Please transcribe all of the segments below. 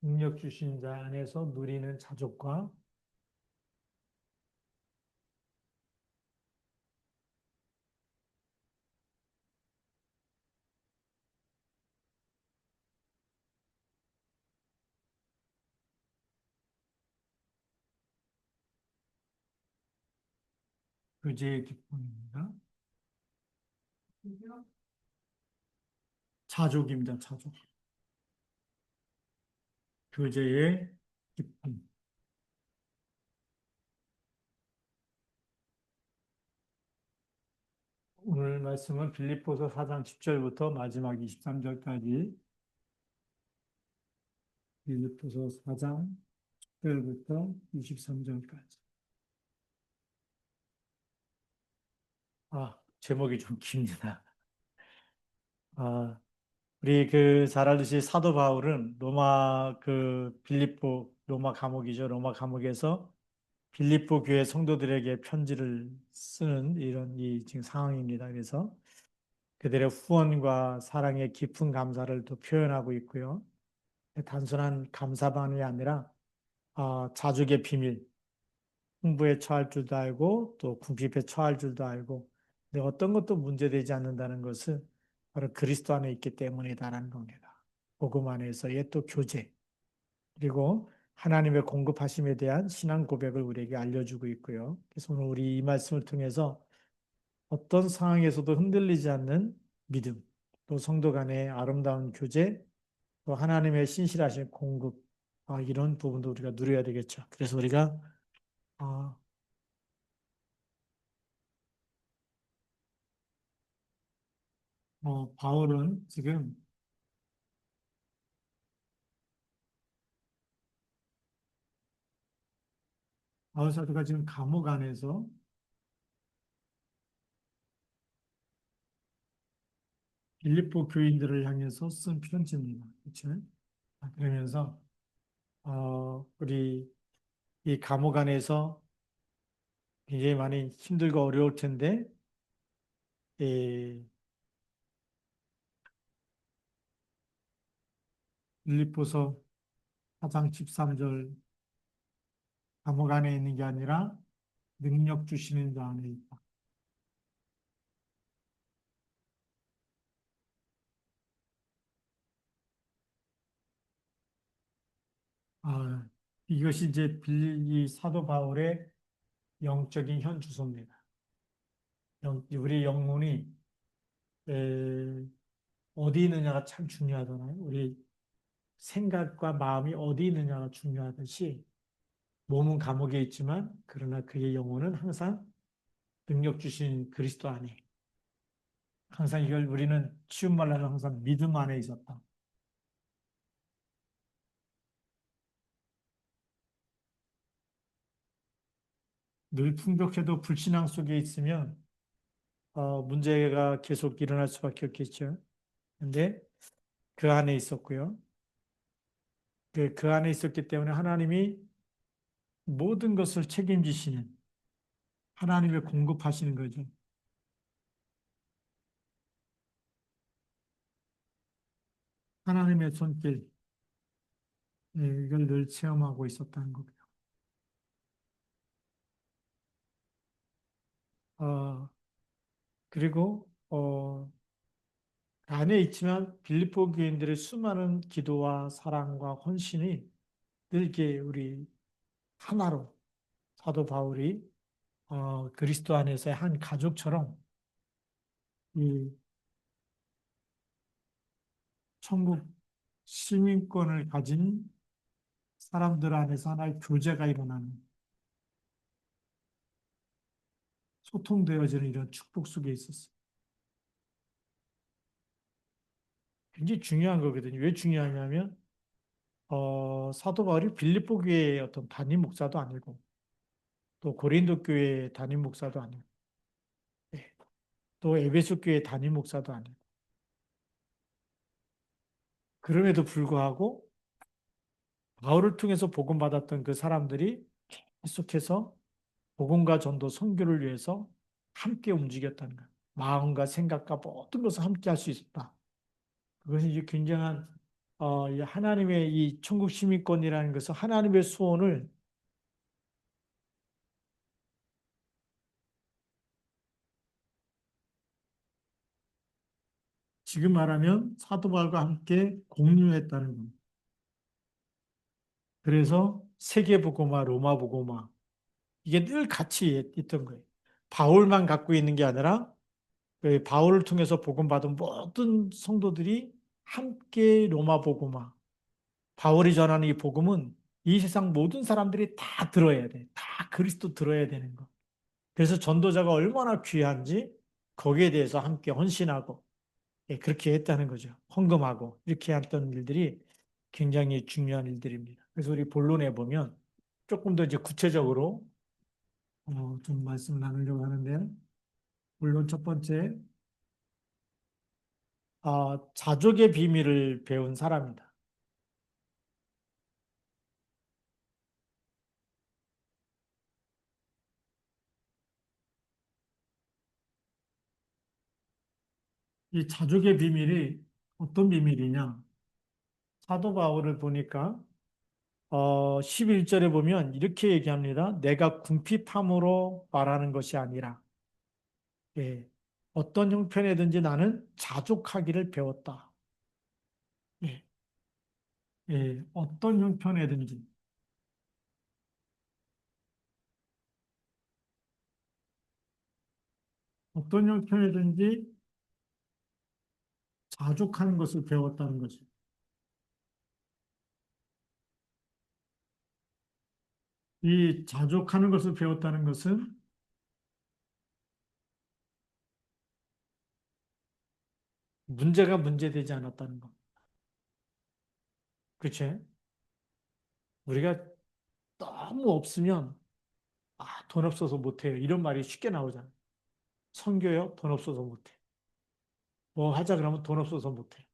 능력 주신 자 안에서 누리는 자족과 교제의 기쁨입니다. 자족입니다. 자족. 교제의 기쁨. 오늘 말씀은 빌립보서 4장 10절부터 마지막 23절까지 빌립보서 4장 10절부터 23절까지. 제목이 좀 깁니다. 아, 우리 잘 알듯이 사도 바울은 빌립보 로마 감옥이죠. 로마 감옥에서 빌립보 교회 성도들에게 편지를 쓰는 이런 지금 상황입니다. 그래서 그들의 후원과 사랑의 깊은 감사를 또 표현하고 있고요. 단순한 감사만이 아니라 자족의 비밀, 풍부에 처할 줄도 알고 또 궁핍에 처할 줄도 알고 근데 어떤 것도 문제되지 않는다는 것은 바로 그리스도 안에 있기 때문이다라는 겁니다. 복음 안에서의 또 교제 그리고 하나님의 공급하심에 대한 신앙 고백을 우리에게 알려주고 있고요. 그래서 오늘 우리 이 말씀을 통해서 어떤 상황에서도 흔들리지 않는 믿음, 또 성도 간의 아름다운 교제, 또 하나님의 신실하신 공급, 이런 부분도 우리가 누려야 되겠죠. 그래서 우리가 아, 바울은 지금 바울 사도가 지금 감옥 안에서 빌립보 교인들을 향해서 쓴 편지입니다. 그렇죠? 그러면서 우리 이 감옥 안에서 굉장히 많이 힘들고 어려울 텐데 이 빌립보서 4장 13절 감옥 안에 있는 게 아니라 능력 주시는 자 안에 있다. 아, 이것이 이제 이 사도 바울의 영적인 현주소입니다. 우리 영혼이 에, 어디 있느냐가 참 중요하잖아요. 우리 생각과 마음이 어디 있느냐가 중요하듯이 몸은 감옥에 있지만 그러나 그의 영혼은 항상 능력 주신 그리스도 안에 항상 이걸 우리는 쉬운 말로 하면 항상 믿음 안에 있었다. 늘 풍족해도 불신앙 속에 있으면 문제가 계속 일어날 수밖에 없겠죠. 근데 그 안에 있었고요. 그 안에 있었기 때문에 하나님이 모든 것을 책임지시는 하나님의 공급하시는 거죠. 하나님의 손길, 이걸 늘 체험하고 있었다는 거고요. 어, 그리고, 안에 있지만 빌립보 교인들의 수많은 기도와 사랑과 헌신이 늘 이렇게 우리 하나로 사도 바울이 그리스도 안에서의 한 가족처럼 이 천국 시민권을 가진 사람들 안에서 하나의 교제가 일어나는 소통되어지는 이런 축복 속에 있었어요. 굉장히 중요한 거거든요. 왜 중요하냐면 사도 바울이 빌립보 교회의 어떤 담임 목사도 아니고 또 고린도 교회의 담임 목사도 아니고 예, 또 에베소 교회의 담임 목사도 아니고 그럼에도 불구하고 바울을 통해서 복음 받았던 그 사람들이 계속해서 복음과 전도 선교를 위해서 함께 움직였다는 거예요. 마음과 생각과 모든 것을 함께 할 수 있었다. 그것이 이제 굉장한 이 하나님의 이 천국 시민권이라는 것은 하나님의 소원을 지금 말하면 사도 바울과 함께 공유했다는 겁니다. 그래서 세계복음화, 로마복음화 이게 늘 같이 있던 거예요. 바울만 갖고 있는 게 아니라 그 바울을 통해서 복음받은 모든 성도들이 함께 로마복음화, 바울이 전하는 이 복음은 이 세상 모든 사람들이 다 들어야 돼. 다 그리스도 들어야 되는 거. 그래서 전도자가 얼마나 귀한지 거기에 대해서 함께 헌신하고 예, 그렇게 했다는 거죠. 헌금하고 이렇게 했던 일들이 굉장히 중요한 일들입니다. 그래서 우리 본론에 보면 조금 더 이제 구체적으로 좀 말씀 나누려고 하는데요. 물론 첫 번째, 자족의 비밀을 배운 사람이다. 이 자족의 비밀이 어떤 비밀이냐? 사도 바울을 보니까 11절에 보면 이렇게 얘기합니다. 내가 궁핍함으로 말하는 것이 아니라 예, 어떤 형편이든지 나는 자족하기를 배웠다. 예, 예, 어떤 형편이든지 어떤 형편이든지 자족하는 것을 배웠다는 거죠. 이 자족하는 것을 배웠다는 것은 문제가 문제되지 않았다는 것. 그치? 우리가 너무 없으면 돈 없어서 못해요. 이런 말이 쉽게 나오잖아요. 선교요? 돈 없어서 못해. 뭐 하자 그러면 돈 없어서 못해.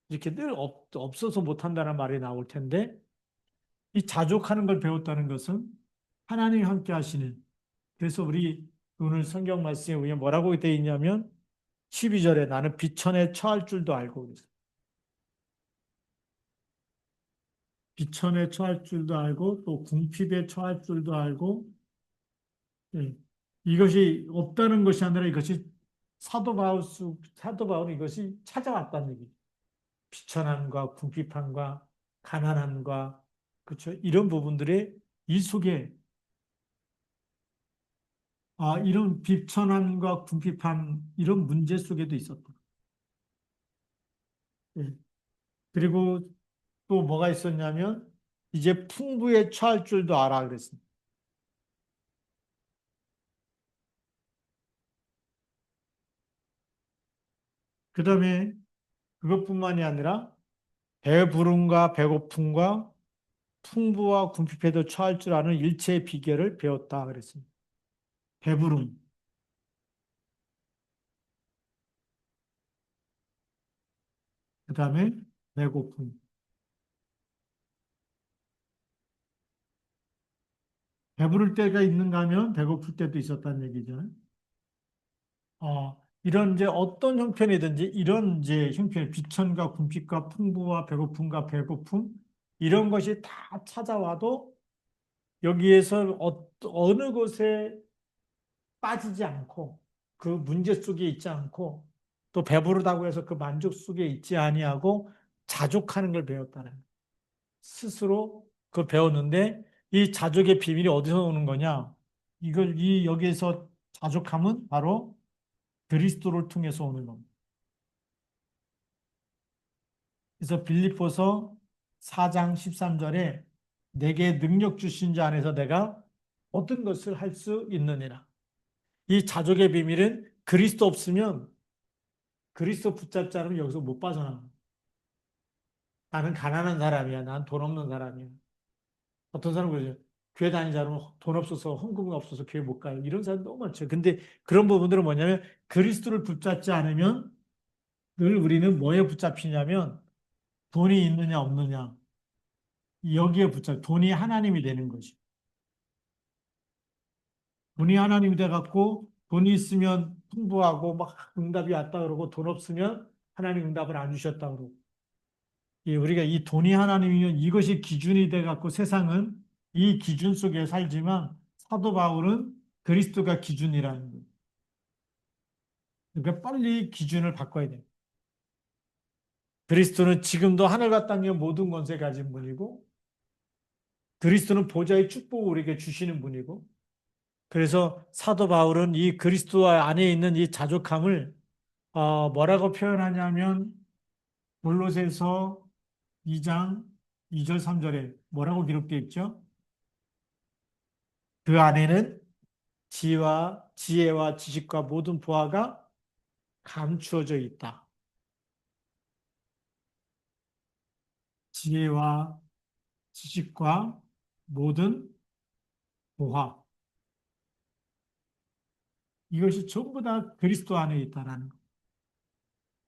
이렇게 늘 없어서 못한다는 말이 나올 텐데 이 자족하는 걸 배웠다는 것은 하나님이 함께 하시는 그래서 우리 오늘 성경 말씀에 보면 뭐라고 되어 있냐면 12절에 나는 비천에 처할 줄도 알고 그랬어요. 비천에 처할 줄도 알고 또 궁핍에 처할 줄도 알고 예. 이것이 없다는 것이 아니라 이것이 사도 바울은 이것이 찾아왔다는 얘기. 비천함과 궁핍함과 가난함과 그렇죠. 이런 부분들의 이 속에 이런 비천함과 궁핍함 이런 문제 속에도 있었다. 예. 그리고 또 뭐가 있었냐면 이제 풍부에 처할 줄도 알아 그랬습니다. 그다음에 그것뿐만이 아니라 배부름과 배고픔과 풍부와 궁핍에도 처할 줄 아는 일체의 비결을 배웠다 그랬습니다. 배부름, 그다음에 배고픔. 배부를 때가 있는가 하면 배고플 때도 있었다는 얘기죠. 이런 이제 어떤 형편이든지 이런 이제 형편, 비천과 궁핍과 풍부와 배고픔과 배고픔 이런 것이 다 찾아와도 여기에서 어느 곳에 빠지지 않고 그 문제 속에 있지 않고 또 배부르다고 해서 그 만족 속에 있지 아니하고 자족하는 걸 배웠다는 거예요. 스스로 그걸 배웠는데 이 자족의 비밀이 어디서 오는 거냐? 이 여기에서 자족함은 바로 그리스도를 통해서 오는 겁니다. 그래서 빌립보서 4장 13절에 내게 능력 주신 자 안에서 내가 모든 것을 할 수 있느니라. 이 자족의 비밀은 그리스도 없으면 그리스도 붙잡지 않으면 여기서 못 빠져나가. 나는 가난한 사람이야. 난 돈 없는 사람이야. 어떤 사람은 그러죠. 교회 다니지 않으면 돈 없어서 헌금이 없어서 교회 못 가요. 이런 사람 너무 많죠. 근데 그런 부분들은 뭐냐면 그리스도를 붙잡지 않으면 늘 우리는 뭐에 붙잡히냐면 돈이 있느냐 없느냐 여기에 돈이 하나님이 되는 것이. 돈이 하나님이 돼갖고 돈이 있으면 풍부하고 막 응답이 왔다 그러고 돈 없으면 하나님 응답을 안 주셨다 그러고 우리가 이 돈이 하나님이면 이것이 기준이 돼 갖고 세상은 이 기준 속에 살지만 사도 바울은 그리스도가 기준이라는 거예요. 그러니까 빨리 기준을 바꿔야 돼요. 그리스도는 지금도 하늘과 땅의 모든 권세 가진 분이고 그리스도는 보좌의 축복을 우리에게 주시는 분이고 그래서 사도 바울은 이 그리스도 안에 있는 이 자족함을 뭐라고 표현하냐면 골로새서 2장 2절 3절에 뭐라고 기록되어 있죠? 그 안에는 지혜와 지식과 모든 보화가 감추어져 있다. 지혜와 지식과 모든 보화. 이것이 전부 다 그리스도 안에 있다라는 것.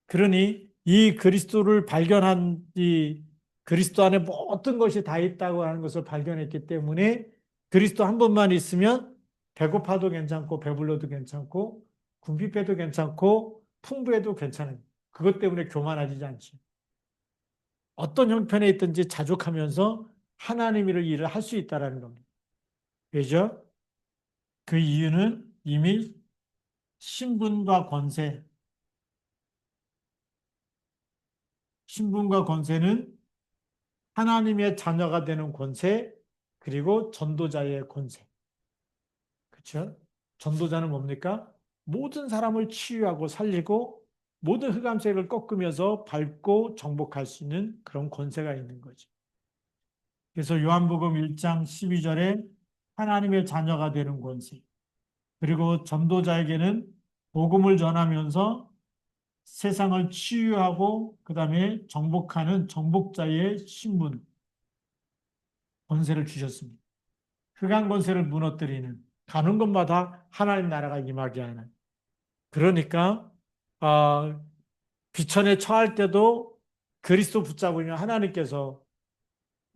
그러니 이 그리스도를 발견한 이 그리스도 안에 모든 것이 다 있다고 하는 것을 발견했기 때문에 그리스도 한 분만 있으면 배고파도 괜찮고 배불러도 괜찮고 궁핍해도 괜찮고 풍부해도 괜찮은 그것 때문에 교만하지 않지. 어떤 형편에 있든지 자족하면서 하나님의 일을 할 수 있다라는 겁니다. 왜죠? 그 이유는 이미 신분과 권세, 신분과 권세는 하나님의 자녀가 되는 권세, 그리고 전도자의 권세. 그렇죠? 전도자는 뭡니까? 모든 사람을 치유하고 살리고 모든 흑암색을 꺾으면서 밟고 정복할 수 있는 그런 권세가 있는 거죠. 그래서 요한복음 1장 12절에 하나님의 자녀가 되는 권세, 그리고 전도자에게는 복음을 전하면서 세상을 치유하고 그다음에 정복하는 정복자의 신분, 권세를 주셨습니다. 흑암 권세를 무너뜨리는 가는 곳마다 하나님 나라가 임하게 하는 그러니까 아, 비천에 처할 때도 그리스도 붙잡으면 하나님께서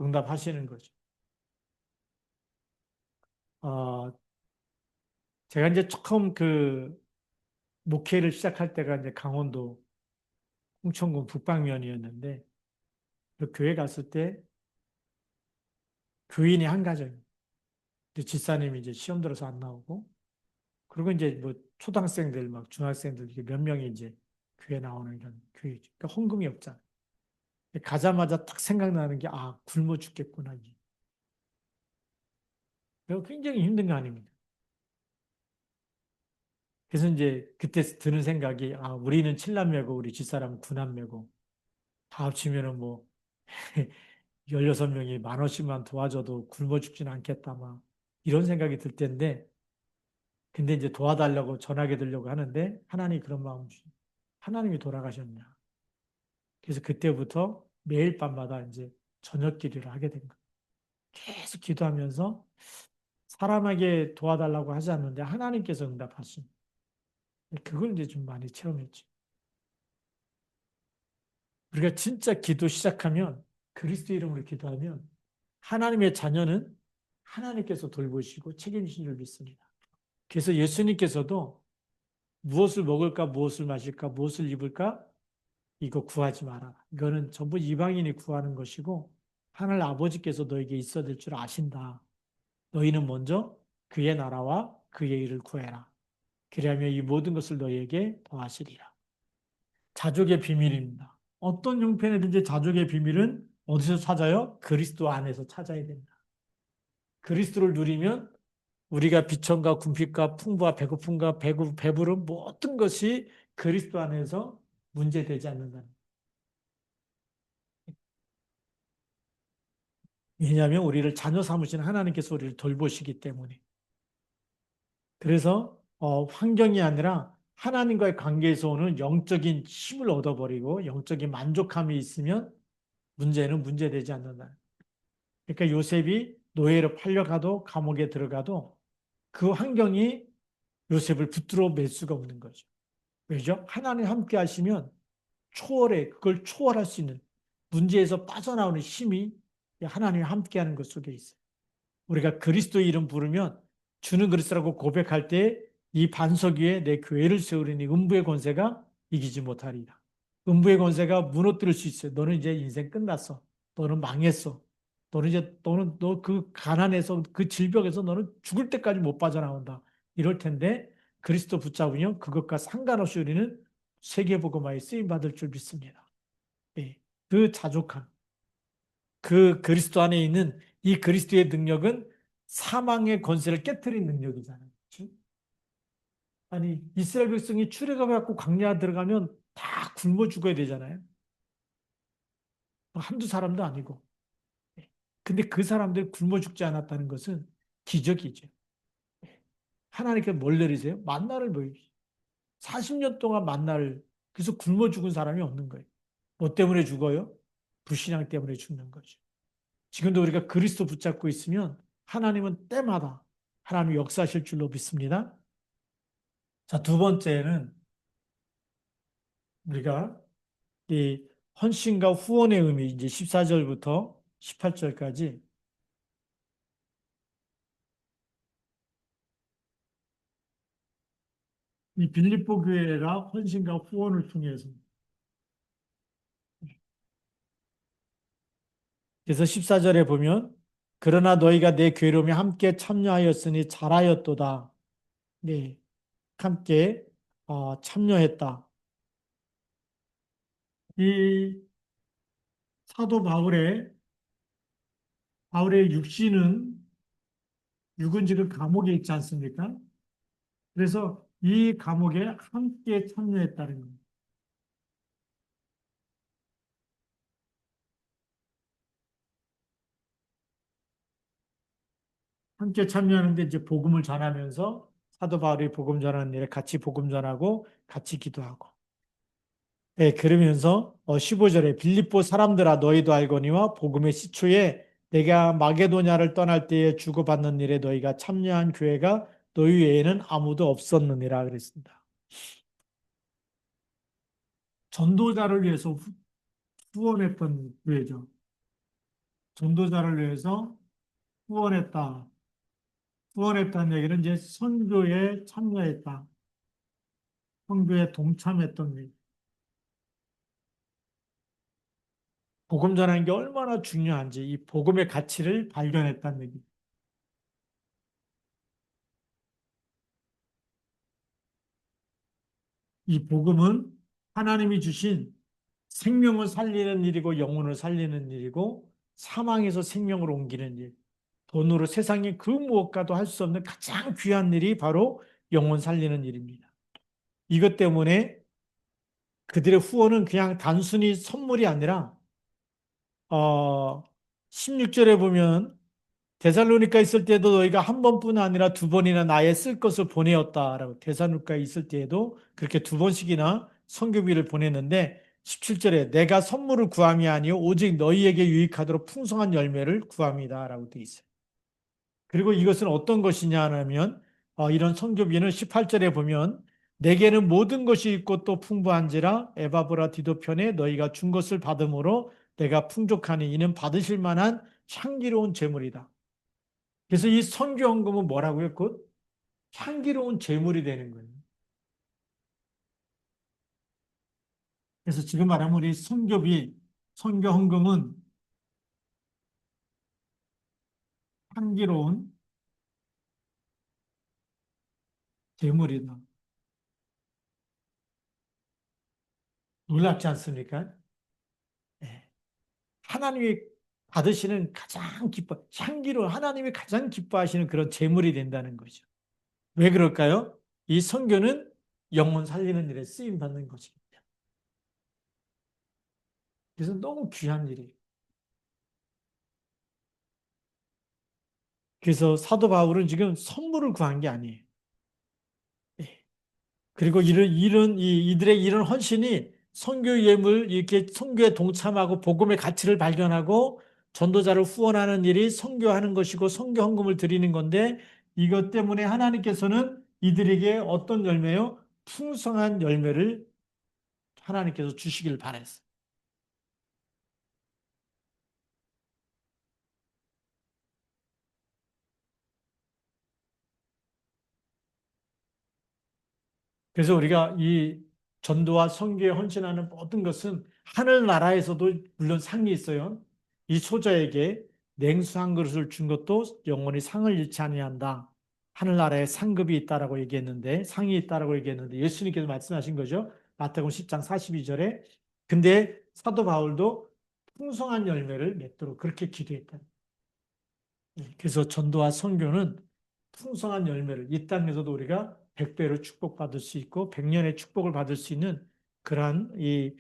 응답하시는 거죠. 어, 제가 이제 처음 그 목회를 시작할 때가 이제 강원도 홍천군 북방면이었는데 그 교회 갔을 때 교인이 한 가정. 집사님이 이제 시험 들어서 안 나오고 그리고 이제 뭐 초등학생들 막 중학생들 이게 몇 명이 이제 교회 나오는 이런 교회죠. 그러니까 헌금이 없잖아. 가자마자 딱 생각나는 게 굶어 죽겠구나. 이거 굉장히 힘든 거 아닙니까? 그래서 이제 그때 드는 생각이 우리는 칠남매고 우리 집사람은 구남매고 다 합치면은 뭐 16명이 10,000원씩만 도와줘도 굶어 죽진 않겠다 막 이런 생각이 들 텐데 근데 이제 도와달라고 전화기 들려고 하는데 하나님이 그런 마음 주시 하나님이 돌아가셨냐. 그래서 그때부터 매일 밤마다 이제 저녁 기도를 하게 된 거예요. 계속 기도하면서 사람에게 도와달라고 하지 않는데 하나님께서 응답하신 그걸 이제 좀 많이 체험했죠. 우리가 진짜 기도 시작하면 그리스도 이름으로 기도하면 하나님의 자녀는 하나님께서 돌보시고 책임지신 줄 믿습니다. 그래서 예수님께서도 무엇을 먹을까, 무엇을 마실까, 무엇을 입을까 이거 구하지 마라. 이거는 전부 이방인이 구하는 것이고 하늘 아버지께서 너에게 있어야 될 줄 아신다. 너희는 먼저 그의 나라와 그의 일을 구해라. 그리하면 이 모든 것을 너희에게 더하시리라. 자족의 비밀입니다. 어떤 형편이든지 자족의 비밀은 어디서 찾아요? 그리스도 안에서 찾아야 된다. 그리스도를 누리면 우리가 비천과 궁핍과 풍부와 배고픔과 배부름 모든 것이 그리스도 안에서 문제되지 않는다. 왜냐하면 우리를 자녀 삼으신 하나님께서 우리를 돌보시기 때문에. 그래서 환경이 아니라 하나님과의 관계에서 오는 영적인 힘을 얻어버리고 영적인 만족감이 있으면 문제는 문제되지 않는다. 그러니까 요셉이 노예로 팔려가도 감옥에 들어가도 그 환경이 요셉을 붙들어 맬 수가 없는 거죠. 왜죠? 하나님 함께 하시면 그걸 초월할 수 있는 문제에서 빠져나오는 힘이 하나님이 함께하는 것 속에 있어요. 우리가 그리스도 이름 부르면 주는 그리스도라고 고백할 때 이 반석 위에 내 교회를 세우려니 음부의 권세가 이기지 못하리라. 음부의 권세가 무너뜨릴 수 있어요. 너는 이제 인생 끝났어. 너는 망했어. 너는 너 그 가난에서 그 질병에서 너는 죽을 때까지 못 빠져나온다. 이럴 텐데 그리스도 붙잡으면 그것과 상관없이 우리는 세계복음화에 쓰임 받을 줄 믿습니다. 예. 그 자족함, 그 그리스도 안에 있는 이 그리스도의 능력은 사망의 권세를 깨뜨린 능력이잖아요. 그렇죠? 아니 이스라엘 백성이 출애굽해 갖고 광야 들어가면 다 굶어 죽어야 되잖아요. 한두 사람도 아니고. 근데 그 사람들이 굶어 죽지 않았다는 것은 기적이죠. 하나님께 뭘 내리세요? 만나를 보이시. 40년 동안 만나를 그래서 굶어 죽은 사람이 없는 거예요. 뭐 때문에 죽어요? 불신앙 때문에 죽는 거죠. 지금도 우리가 그리스도 붙잡고 있으면 하나님은 때마다 하나님 역사하실 줄로 믿습니다. 자, 두 번째는 우리가 이 헌신과 후원의 의미 이제 14절부터 18절까지 이 빌립보 교회가 헌신과 후원을 통해서 그래서 14절에 보면 그러나 너희가 내 괴로움에 함께 참여하였으니 잘하였도다. 네, 함께 참여했다. 이 사도 바울의 육신은 육은 지금 감옥에 있지 않습니까? 그래서 이 감옥에 함께 참여했다는 겁니다. 함께 참여하는데 이제 복음을 전하면서 사도 바울이 복음 전하는 일에 같이 복음 전하고 같이 기도하고. 네, 그러면서 15절에 빌립보 사람들아 너희도 알거니와 복음의 시초에 내가 마게도냐를 떠날 때에 주고받는 일에 너희가 참여한 교회가 너희 외에는 아무도 없었느니라 그랬습니다. 전도자를 위해서 후원했던 교회죠. 전도자를 위해서 후원했다. 후원했다는 얘기는 이제 선교에 참여했다. 선교에 동참했던 얘기. 복음 전하는 게 얼마나 중요한지 이 복음의 가치를 발견했다는 얘기. 이 복음은 하나님이 주신 생명을 살리는 일이고 영혼을 살리는 일이고 사망에서 생명을 옮기는 일. 돈으로 세상에 그 무엇과도 할 수 없는 가장 귀한 일이 바로 영혼 살리는 일입니다. 이것 때문에 그들의 후원은 그냥 단순히 선물이 아니라 16절에 보면 데살로니가 있을 때도 너희가 한 번뿐 아니라 두 번이나 나의 쓸 것을 보내었다라고 데살로니가에 있을 때에도 그렇게 두 번씩이나 선교비를 보냈는데 17절에 내가 선물을 구함이 아니요 오직 너희에게 유익하도록 풍성한 열매를 구합니다라고 되어 있어요. 그리고 이것은 어떤 것이냐 하면 이런 선교비는 18절에 보면 내게는 모든 것이 있고 또 풍부한지라 에바브라 디도편에 너희가 준 것을 받음으로 내가 풍족하니 이는 받으실 만한 향기로운 제물이다. 그래서 이 선교헌금은 뭐라고요? 곧 향기로운 제물이 되는 거예요. 그래서 지금 말하면 우리 선교비, 선교헌금은 향기로운 제물이다. 놀랍지 않습니까? 예. 하나님이 받으시는 가장 향기로운 하나님이 가장 기뻐하시는 그런 제물이 된다는 거죠. 왜 그럴까요? 이 선교는 영혼 살리는 일에 쓰임 받는 것입니다. 그래서 너무 귀한 일이에요. 그래서 사도 바울은 지금 선물을 구한 게 아니에요. 예. 그리고 이들의 이런 헌신이 선교 예물 이렇게 선교에 동참하고 복음의 가치를 발견하고 전도자를 후원하는 일이 선교하는 것이고 선교 헌금을 드리는 건데 이것 때문에 하나님께서는 이들에게 어떤 열매요? 풍성한 열매를 하나님께서 주시길 바랬어요. 그래서 우리가 이 전도와 선교에 헌신하는 모든 것은 하늘나라에서도 물론 상이 있어요. 이 소자에게 냉수 한 그릇을 준 것도 영원히 상을 잃지 아니한다. 하늘나라에 상급이 있다라고 얘기했는데 상이 있다라고 얘기했는데 예수님께서 말씀하신 거죠. 마태복음 10장 42절에. 근데 사도 바울도 풍성한 열매를 맺도록 그렇게 기도했다. 그래서 전도와 선교는 풍성한 열매를 이 땅에서도 우리가 100배로 축복받을 수 있고 100년의 축복을 받을 수 있는 그러한 이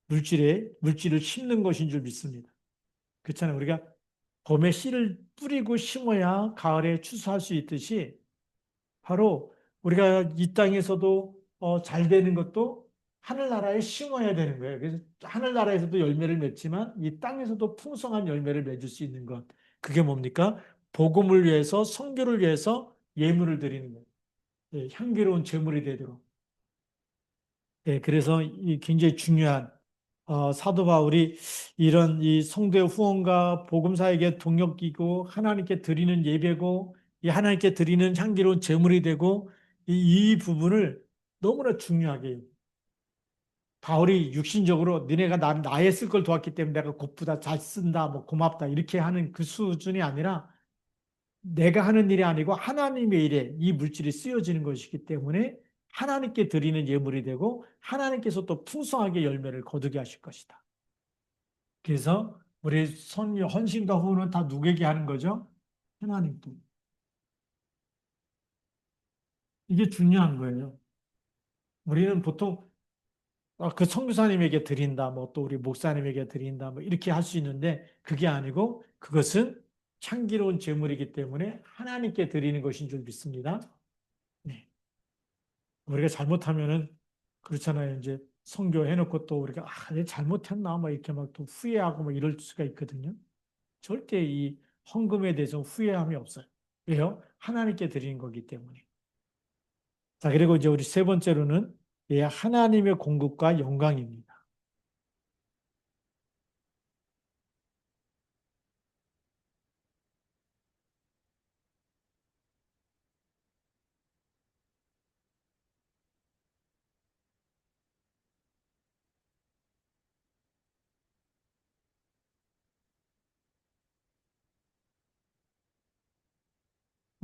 물질을 심는 것인 줄 믿습니다. 그렇잖아요. 우리가 봄에 씨를 뿌리고 심어야 가을에 추수할 수 있듯이 바로 우리가 이 땅에서도 잘 되는 것도 하늘나라에 심어야 되는 거예요. 그래서 하늘나라에서도 열매를 맺지만 이 땅에서도 풍성한 열매를 맺을 수 있는 것. 그게 뭡니까? 복음을 위해서, 선교를 위해서 예물을 드리는 거예요. 예, 향기로운 제물이 되도록. 예, 그래서 이 굉장히 중요한 사도 바울이 이런 이 성도의 후원과 복음사에게 동력이고 하나님께 드리는 예배고 이 하나님께 드리는 향기로운 제물이 되고 이 부분을 너무나 중요하게 해요. 바울이 육신적으로 너네가 나의 쓸 걸 도왔기 때문에 내가 곱다 잘 쓴다 뭐 고맙다 이렇게 하는 그 수준이 아니라 내가 하는 일이 아니고 하나님의 일에 이 물질이 쓰여지는 것이기 때문에 하나님께 드리는 예물이 되고 하나님께서 또 풍성하게 열매를 거두게 하실 것이다. 그래서 우리 헌신과 후원은 다 누구에게 하는 거죠? 하나님께. 이게 중요한 거예요. 우리는 보통 그 선교사님에게 드린다, 뭐 또 우리 목사님에게 드린다, 뭐 이렇게 할 수 있는데 그게 아니고 그것은 향기로운 제물이기 때문에 하나님께 드리는 것인 줄 믿습니다. 네. 우리가 잘못하면은 그렇잖아요. 이제 선교해놓고 또 우리가 내가 잘못했나 막 이렇게 막 또 후회하고 막 이럴 수가 있거든요. 절대 이 헌금에 대해서 후회함이 없어요. 왜요? 하나님께 드리는 거기 때문에. 자, 그리고 이제 우리 세 번째로는 예, 하나님의 공급과 영광입니다.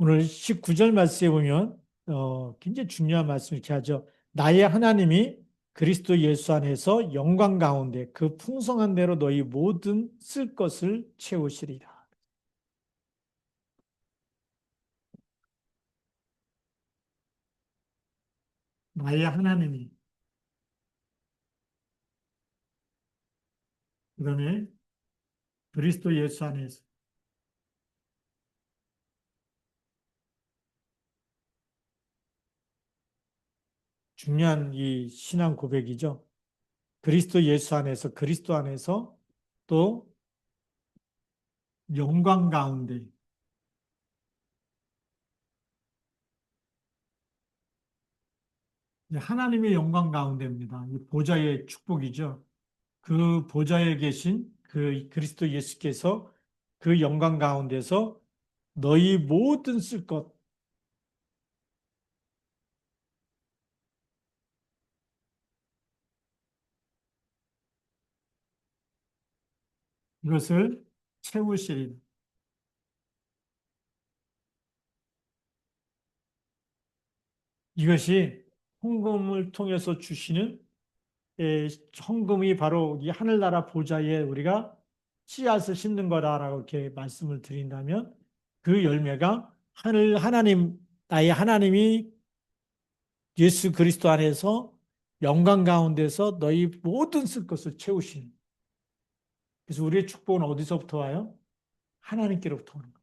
오늘 19절 말씀에 보면 굉장히 중요한 말씀 이렇게 하죠. 나의 하나님이 그리스도 예수 안에서 영광 가운데 그 풍성한 대로 너희 모든 쓸 것을 채우시리라. 나의 하나님이 그다음에 그리스도 예수 안에서 중요한 이 신앙 고백이죠. 그리스도 예수 안에서 그리스도 안에서 또 영광 가운데 하나님의 영광 가운데입니다. 이 보좌의 축복이죠. 그 보좌에 계신 그 그리스도 예수께서 그 영광 가운데서 너희 모든 쓸 것, 이것을 채우시리. 이것이 헌금을 통해서 주시는 헌금이 바로 이 하늘나라 보좌에 우리가 씨앗을 심는 거다라고 이렇게 말씀을 드린다면 그 열매가 나의 하나님이 예수 그리스도 안에서 영광 가운데서 너희 모든 쓸 것을 채우시는. 그래서 우리의 축복은 어디서부터 와요? 하나님께로부터 오는 겁니다.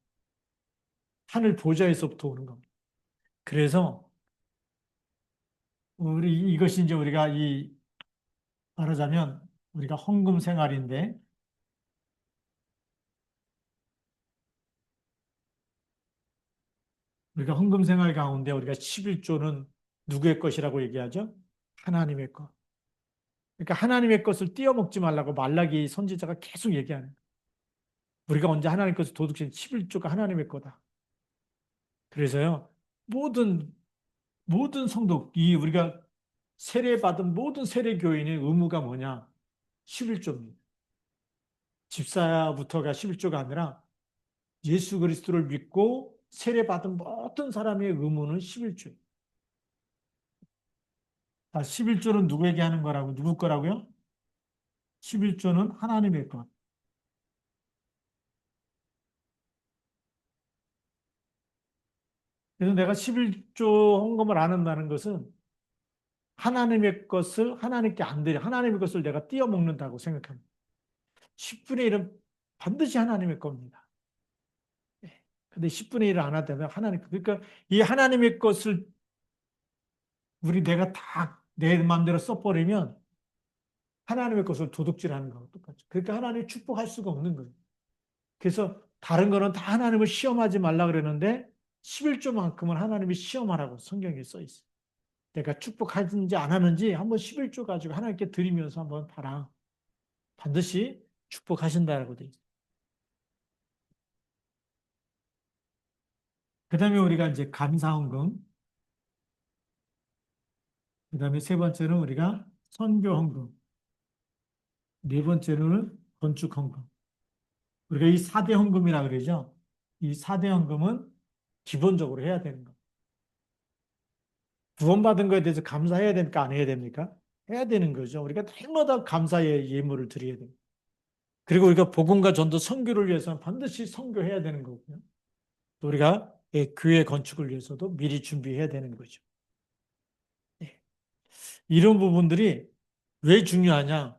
하늘 보좌에서부터 오는 겁니다. 그래서 이것이 이제 우리가 말하자면 우리가 헌금 생활인데 우리가 헌금 생활 가운데 우리가 11조는 누구의 것이라고 얘기하죠? 하나님의 것. 그러니까 하나님의 것을 띄어먹지 말라고 말라기 선지자가 계속 얘기하는 거예요. 우리가 언제 하나님 것을 도둑질 11조가 하나님의 거다. 그래서요. 모든 성도 우리가 세례받은 모든 세례교인의 의무가 뭐냐? 11조입니다. 집사부터가 11조가 아니라 예수 그리스도를 믿고 세례받은 모든 사람의 의무는 11조예요. 11조는 누구에게 하는 거라고? 누구 거라고요? 11조는 하나님의 것. 그래서 내가 11조 헌금을 안 한다는 것은 하나님의 것을 하나님께 안 드려. 하나님의 것을 내가 띄어먹는다고 생각합니다. 10분의 1은 반드시 하나님의 겁니다. 예. 근데 10분의 1을 안 하다면 하나님, 그러니까 이 하나님의 것을 내가 다 내 마음대로 써버리면 하나님의 것을 도둑질하는 거하고 똑같죠. 그러니까 하나님이 축복할 수가 없는 거예요. 그래서 다른 거는 다 하나님을 시험하지 말라 그러는데 11조만큼은 하나님이 시험하라고 성경에 써 있어요. 내가 축복하는지 안 하는지 한번 11조 가지고 하나님께 드리면서 한번 봐라. 반드시 축복하신다라고 돼 있어요. 그 다음에 우리가 이제 감사헌금, 그 다음에 세 번째는 우리가 선교헌금, 네 번째는 건축헌금. 우리가 이 4대 헌금이라 그러죠. 이 4대 헌금은 기본적으로 해야 되는 거. 구원받은 거에 대해서 감사해야 됩니까? 안 해야 됩니까? 해야 되는 거죠. 우리가 날마다 감사의 예물을 드려야 돼요. 그리고 우리가 복음과 전도 선교를 위해서는 반드시 선교해야 되는 거고요. 또 우리가 교회 건축을 위해서도 미리 준비해야 되는 거죠. 예. 이런 부분들이 왜 중요하냐?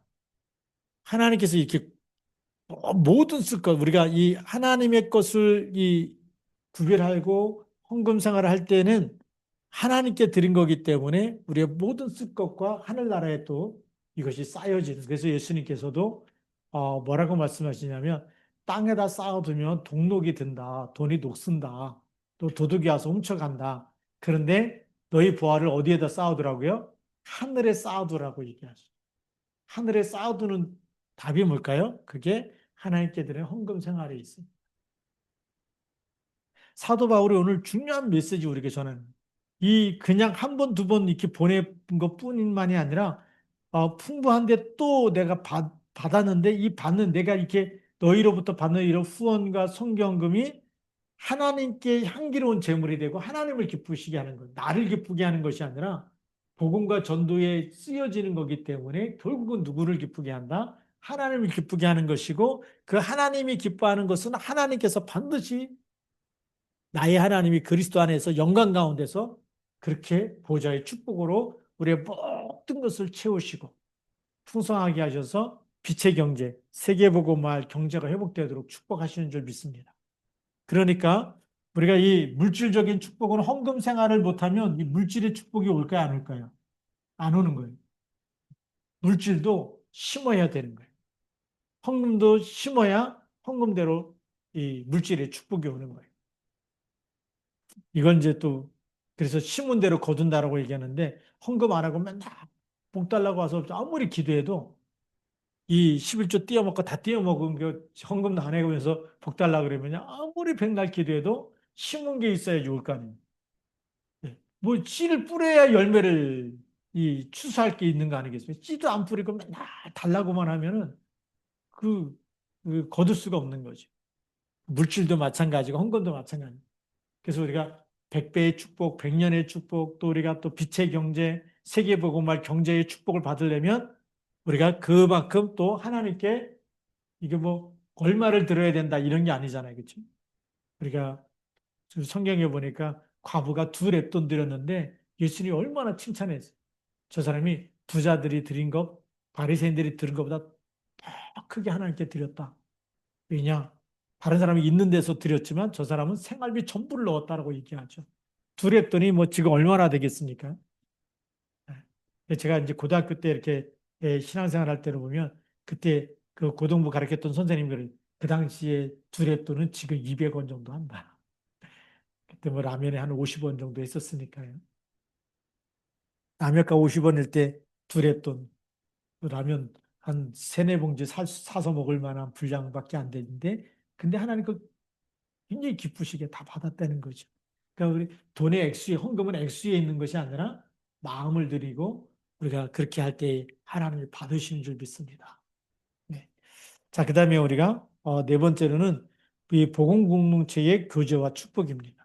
하나님께서 이렇게 모든 쓸 것, 우리가 이 하나님의 것을 구별하고 헌금 생활을 할 때는 하나님께 드린 거기 때문에 우리의 모든 쓸 것과 하늘나라에 또 이것이 쌓여지는. 그래서 예수님께서도 뭐라고 말씀하시냐면 땅에다 쌓아두면 동록이 든다. 돈이 녹슨다. 또 도둑이 와서 훔쳐간다. 그런데 너희 부활을 어디에다 쌓아두라고요? 하늘에 쌓아두라고 얘기하죠. 하늘에 쌓아두는 답이 뭘까요? 그게 하나님께 드린 헌금 생활에 있습니다. 사도 바울이 오늘 중요한 메시지 우리에게 전하는 거예요. 이 그냥 한 번, 두 번 이렇게 보낸 것 뿐만이 아니라 풍부한데 또 내가 받았는데 이 받는 내가 이렇게 너희로부터 받는 이런 후원과 성경금이 하나님께 향기로운 제물이 되고 하나님을 기쁘시게 하는 것, 나를 기쁘게 하는 것이 아니라 복음과 전도에 쓰여지는 거기 때문에 결국은 누구를 기쁘게 한다? 하나님을 기쁘게 하는 것이고 그 하나님이 기뻐하는 것은 하나님께서 반드시 나의 하나님이 그리스도 안에서 영광 가운데서 그렇게 보좌의 축복으로 우리의 모든 것을 채우시고 풍성하게 하셔서 빛의 경제, 세계보고말 경제가 회복되도록 축복하시는 줄 믿습니다. 그러니까 우리가 이 물질적인 축복은 헌금 생활을 못하면 이 물질의 축복이 올까요, 안 올까요? 안 오는 거예요. 물질도 심어야 되는 거예요. 헌금도 심어야 헌금대로 이 물질의 축복이 오는 거예요. 이건 이제 또 그래서 심은 대로 거둔다라고 얘기하는데 헌금 안 하고 맨날 복 달라고 와서 아무리 기도해도 이 11조 띄어먹고 다 띄어먹은 그 헌금도 안 해보면서 복 달라고 그러면 아무리 백날 기도해도 심은 게 있어야지 올 거 아니에요. 예. 뭐 씨를 뿌려야 열매를 추수할 게 있는 거 아니겠습니까? 씨도 안 뿌리고 맨날 달라고만 하면은 그, 그 거둘 수가 없는 거죠. 물질도 마찬가지고 헌금도 마찬가지. 그래서 우리가 100배의 축복, 100년의 축복, 또 우리가 또 빛의 경제, 세계보고말 경제의 축복을 받으려면 우리가 그만큼 또 하나님께 이게 뭐 얼마를 들어야 된다 이런 게 아니잖아요. 그렇죠? 우리가 성경에 보니까 과부가 2 렙돈 드렸는데 예수님이 얼마나 칭찬했어요. 저 사람이 부자들이 드린 것, 바리새인들이 드린 것보다 더 크게 하나님께 드렸다. 왜냐? 다른 사람이 있는 데서 드렸지만 저 사람은 생활비 전부를 넣었다라고 얘기하죠. 2렙돈이 뭐 지금 얼마나 되겠습니까? 제가 이제 고등학교 때 이렇게 신앙생활 할 때를 보면 그때 그 고등부 가르쳤던 선생님들 그 당시에 2렙돈은 지금 200원 정도 한다. 그때 뭐 라면에 한 50원 정도 했었으니까요. 라면가 50원일 때 2렙돈 라면 한 세네 봉지 사서 먹을 만한 분량밖에 안 되는데 근데 하나님 그 굉장히 기쁘시게 다 받았다는 거죠. 그러니까 우리 돈의 액수에 헌금은 액수에 있는 것이 아니라 마음을 드리고 우리가 그렇게 할 때 하나님이 받으시는 줄 믿습니다. 네. 자, 그 다음에 우리가 네 번째로는 이 복음 공동체의 교제와 축복입니다.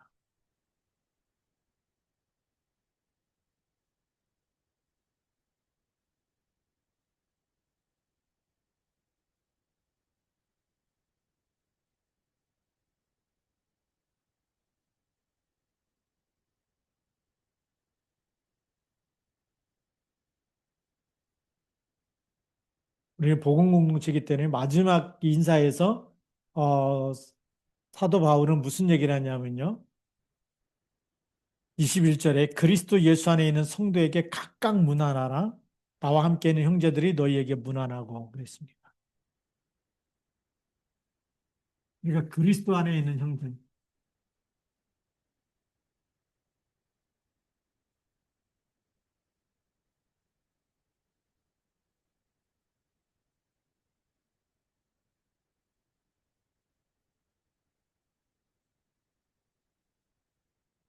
우리는 복음 공동체이기 때문에 마지막 인사에서 어, 사도 바울은 무슨 얘기를 하냐면요. 21절에 그리스도 예수 안에 있는 성도에게 각각 문안하라. 나와 함께 있는 형제들이 너희에게 문안하고 그랬습니다. 그러니까 그리스도 안에 있는 형제,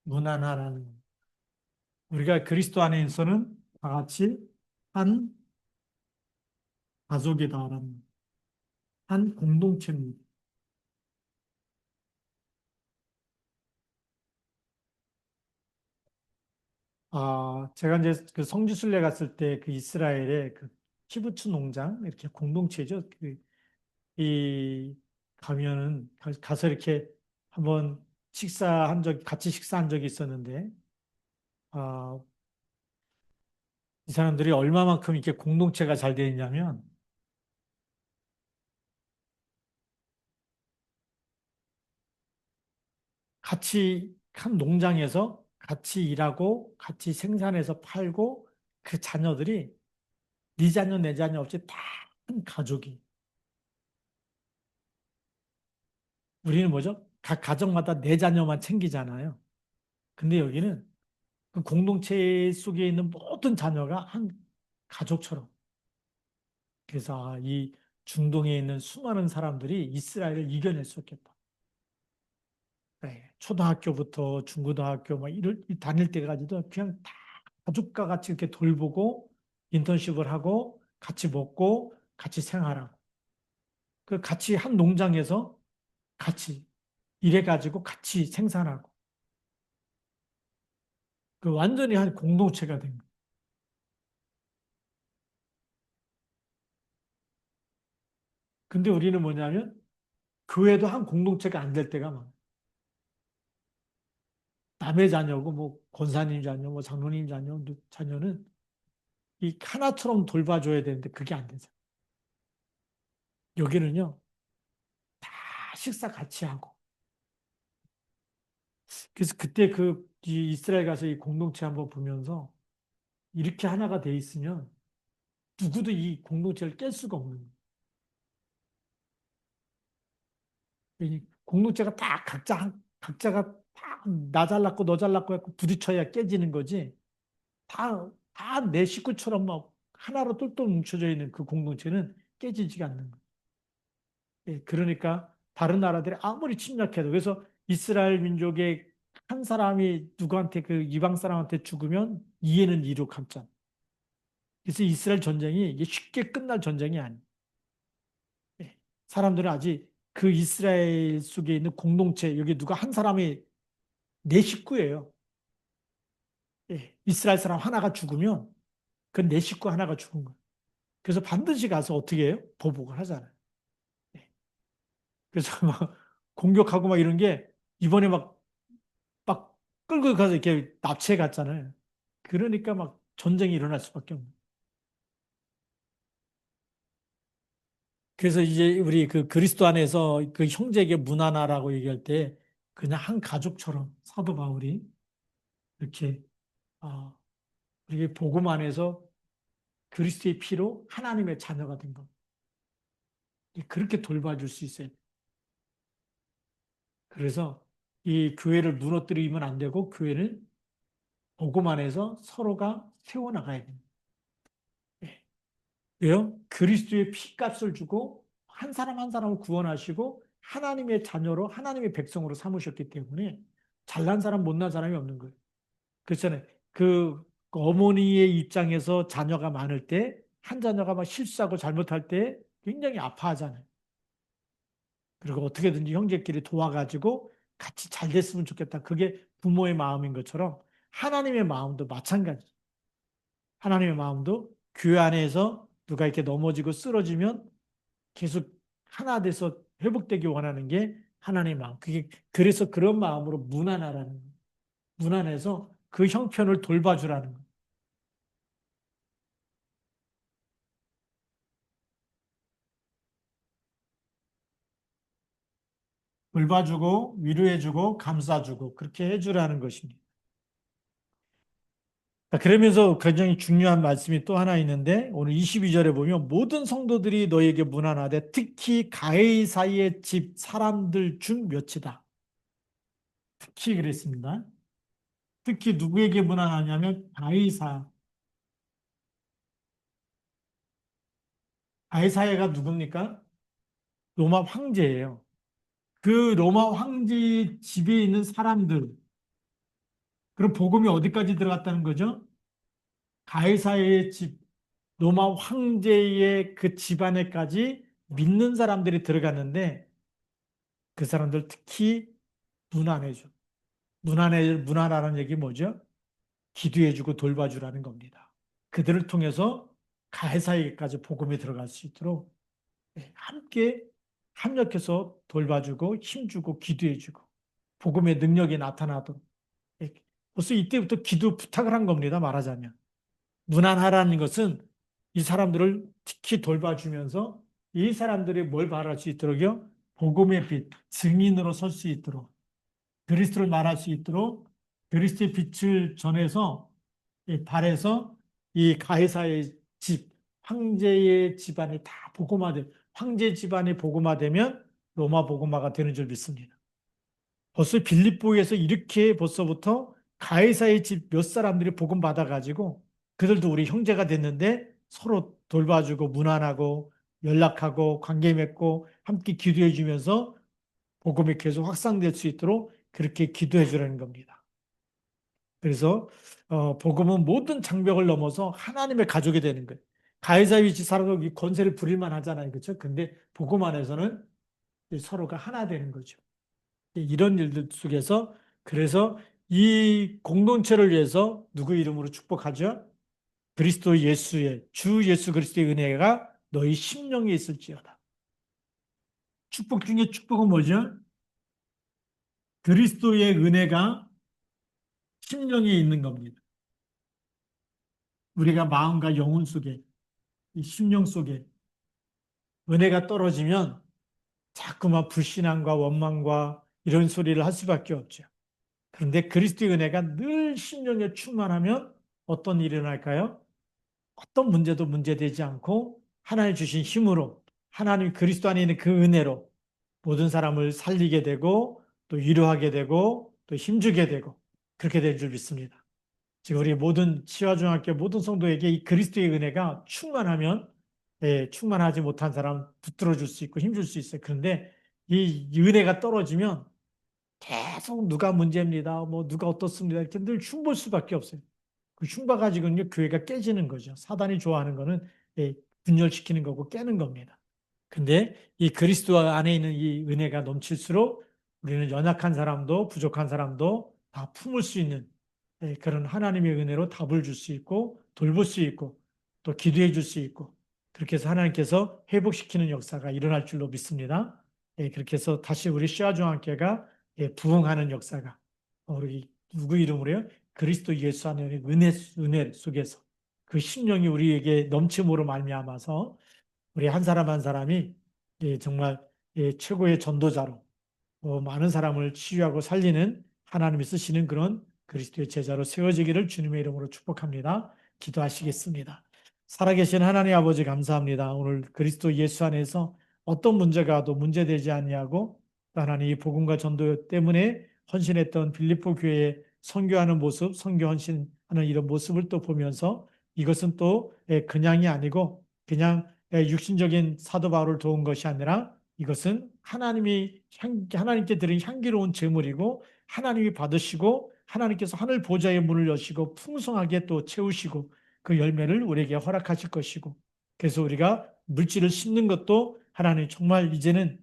문안하라는 거예요. 우리가 그리스도 안에서는 다 같이 한 가족이다라는 한 공동체입니다. 제가 이제 그 성지순례 갔을 때 그 이스라엘의 그 키부츠 농장 이렇게 공동체죠. 이 가면은 가서 이렇게 한번 같이 식사한 적이 있었는데 아, 이 사람들이 얼마만큼 이렇게 공동체가 잘 되어 있냐면 같이 한 농장에서 같이 일하고 같이 생산해서 팔고 그 자녀들이 네 자녀 내 자녀 없이 다 한 가족이. 우리는 뭐죠? 각 가정마다 내 자녀만 챙기잖아요. 근데 여기는 그 공동체 속에 있는 모든 자녀가 한 가족처럼. 그래서 이 중동에 있는 수많은 사람들이 이스라엘을 이겨낼 수 없겠다. 네, 초등학교부터 중고등학교 막 이럴 다닐 때까지도 그냥 다 가족과 같이 이렇게 돌보고 인턴십을 하고 같이 먹고 같이 생활하고 그 같이 한 농장에서 같이 일해가지고 같이 생산하고 그 완전히 한 공동체가 된 거예요. 근데 우리는 뭐냐면 교회도 한 공동체가 안 될 때가 많아요. 남의 자녀고 뭐 권사님 자녀, 뭐 장로님 자녀, 자녀는 이 하나처럼 돌봐줘야 되는데 그게 안 되죠. 여기는요 다 식사 같이 하고 그래서 그때 이 이스라엘 가서 이 공동체 한번 보면서 이렇게 하나가 돼 있으면 누구도 이 공동체를 깰 수가 없는 거예요. 이 공동체가 다 각자가 다 나 잘났고 너 잘났고 해서 부딪혀야 깨지는 거지. 다 내 식구처럼 막 하나로 똘똘 뭉쳐져 있는 그 공동체는 깨지지가 않는 거예요. 예, 그러니까 다른 나라들이 아무리 침략해도 그래서 이스라엘 민족의 한 사람이 누구한테 그 이방 사람한테 죽으면 이해는 이로 감잖아. 그래서 이스라엘 전쟁이 이게 쉽게 끝날 전쟁이 아니에요. 예, 사람들은 아직 그 이스라엘 속에 있는 공동체 여기 누가 한 사람이 내 식구예요. 예, 이스라엘 사람 하나가 죽으면 그건 내 식구 하나가 죽은 거예요. 그래서 반드시 가서 어떻게 해요? 보복을 하잖아요. 예, 그래서 막 공격하고 막 이런 게 이번에 막 끌고 가서 이렇게 납치해 갔잖아요. 그러니까 막 전쟁이 일어날 수밖에 없는. 그래서 이제 우리 그 그리스도 안에서 그 형제에게 문하나라고 얘기할 때 그냥 한 가족처럼 사도 바울이 이렇게 아, 우리 복음 안에서 그리스도의 피로 하나님의 자녀가 된 것. 그렇게 돌봐줄 수 있어요. 그래서 이 교회를 무너뜨리면 안 되고 교회는 복음 안에서 서로가 세워나가야 됩니다. 예. 왜요? 그리스도의 피값을 주고 한 사람 한 사람을 구원하시고 하나님의 자녀로 하나님의 백성으로 삼으셨기 때문에 잘난 사람 못난 사람이 없는 거예요. 그렇잖아요. 그 그 어머니의 입장에서 자녀가 많을 때, 한 자녀가 막 실수하고 잘못할 때 굉장히 아파하잖아요. 그리고 어떻게든지 형제끼리 도와가지고 같이 잘 됐으면 좋겠다. 그게 부모의 마음인 것처럼 하나님의 마음도 마찬가지. 하나님의 마음도 교회 안에서 누가 이렇게 넘어지고 쓰러지면 계속 하나 돼서 회복되기 원하는 게 하나님의 마음. 그게 그래서 그런 마음으로 문안하라는 거예요. 문안해서 그 형편을 돌봐주라는 거예요. 돌봐주고 위로해주고 감싸주고 그렇게 해주라는 것입니다. 그러면서 굉장히 중요한 말씀이 또 하나 있는데 오늘 22절에 보면 모든 성도들이 너에게 문안하되 특히 가해사의 집 사람들 중 몇이다. 특히 그랬습니다. 특히 누구에게 문안하냐면 가해사. 가해사가 누굽니까? 로마 황제예요. 그 로마 황제 집에 있는 사람들. 그럼 복음이 어디까지 들어갔다는 거죠? 가해사의 집, 로마 황제의 그 집안에까지 믿는 사람들이 들어갔는데 그 사람들 특히 문안해줘. 문안하라는 얘기 뭐죠? 기도해주고 돌봐주라는 겁니다. 그들을 통해서 가해사에게까지 복음이 들어갈 수 있도록 함께 협력해서 돌봐주고 힘주고 기도해주고 복음의 능력이 나타나도록 벌써 이때부터 기도 부탁을 한 겁니다. 말하자면 문안하라는 것은 이 사람들을 특히 돌봐주면서 이 사람들이 뭘 바랄 수 있도록요? 복음의 빛, 증인으로 설 수 있도록 그리스도를 말할 수 있도록 그리스도의 빛을 전해서 발해서 이 가해사의 집, 황제의 집안이 다 복음화돼 황제 집안이 복음화되면 로마 복음화가 되는 줄 믿습니다. 벌써 빌립보에서 이렇게 벌써부터 가해사의 집 몇 사람들이 복음 받아가지고 그들도 우리 형제가 됐는데 서로 돌봐주고 문안하고 연락하고 관계 맺고 함께 기도해 주면서 복음이 계속 확산될 수 있도록 그렇게 기도해 주라는 겁니다. 그래서 복음은 모든 장벽을 넘어서 하나님의 가족이 되는 거예요. 가해사 위치 사람이 권세를 부릴만 하잖아요. 그렇죠? 근데 복음 안에서는 서로가 하나 되는 거죠. 이런 일들 속에서 그래서 이 공동체를 위해서 누구 이름으로 축복하죠? 그리스도 예수의 주 예수 그리스도의 은혜가 너희 심령에 있을지어다. 축복 중에 축복은 뭐죠? 그리스도의 은혜가 심령에 있는 겁니다. 우리가 마음과 영혼 속에 이 심령 속에 은혜가 떨어지면 자꾸만 불신앙과 원망과 이런 소리를 할 수밖에 없죠. 그런데 그리스도의 은혜가 늘 심령에 충만하면 어떤 일이 일어날까요? 어떤 문제도 문제되지 않고 하나님 주신 힘으로 하나님 그리스도 안에 있는 그 은혜로 모든 사람을 살리게 되고 또 위로하게 되고 또 힘주게 되고 그렇게 될 줄 믿습니다. 지금 우리 모든 치화중학교 모든 성도에게 이 그리스도의 은혜가 충만하면 충만하지 못한 사람 붙들어 줄 수 있고 힘줄 수 있어요. 그런데 이 은혜가 떨어지면 계속 누가 문제입니다. 뭐 누가 어떻습니다. 이렇게 늘 흉볼 수밖에 없어요. 그 흉봐 가지고는 교회가 깨지는 거죠. 사단이 좋아하는 거는 분열시키는 거고 깨는 겁니다. 근데 이 그리스도 안에 있는 이 은혜가 넘칠수록 우리는 연약한 사람도 부족한 사람도 다 품을 수 있는 그런 하나님의 은혜로 답을 줄 수 있고 돌볼 수 있고 또 기도해 줄 수 있고 그렇게 해서 하나님께서 회복시키는 역사가 일어날 줄로 믿습니다. 그렇게 해서 다시 우리 시아중학교가 부흥하는 역사가 우리 누구 이름으로요? 그리스도 예수 안에 은혜 속에서 그 심령이 우리에게 넘침으로 말미암아서 우리 한 사람 한 사람이 정말 최고의 전도자로 많은 사람을 치유하고 살리는 하나님이 쓰시는 그런 그리스도의 제자로 세워지기를 주님의 이름으로 축복합니다. 기도하시겠습니다. 살아계신 하나님 아버지 감사합니다. 오늘 그리스도 예수 안에서 어떤 문제가 와도 문제되지 아니하고 하나님 이 복음과 전도 때문에 헌신했던 빌립보 교회에 선교하는 모습, 선교 헌신하는 이런 모습을 또 보면서 이것은 또 그냥이 아니고 그냥 육신적인 사도 바울을 도운 것이 아니라 이것은 하나님께 드린 향기로운 제물이고 하나님이 받으시고 하나님께서 하늘 보좌의 문을 여시고 풍성하게 또 채우시고 그 열매를 우리에게 허락하실 것이고, 그래서 우리가 물질을 심는 것도 하나님 정말 이제는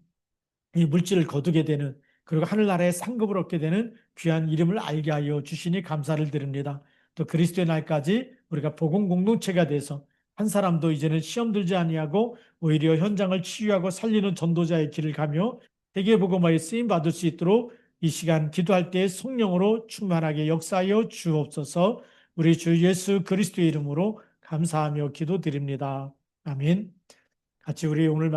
이 물질을 거두게 되는, 그리고 하늘나라의 상급을 얻게 되는 귀한 이름을 알게 하여 주시니 감사를 드립니다. 또 그리스도의 날까지 우리가 복음 공동체가 돼서 한 사람도 이제는 시험 들지 아니하고 오히려 현장을 치유하고 살리는 전도자의 길을 가며 세계 복음화에 쓰임 받을 수 있도록 이 시간 기도할 때 성령으로 충만하게 역사하여 주옵소서. 우리 주 예수 그리스도의 이름으로 감사하며 기도드립니다. 아멘. 같이 우리 오늘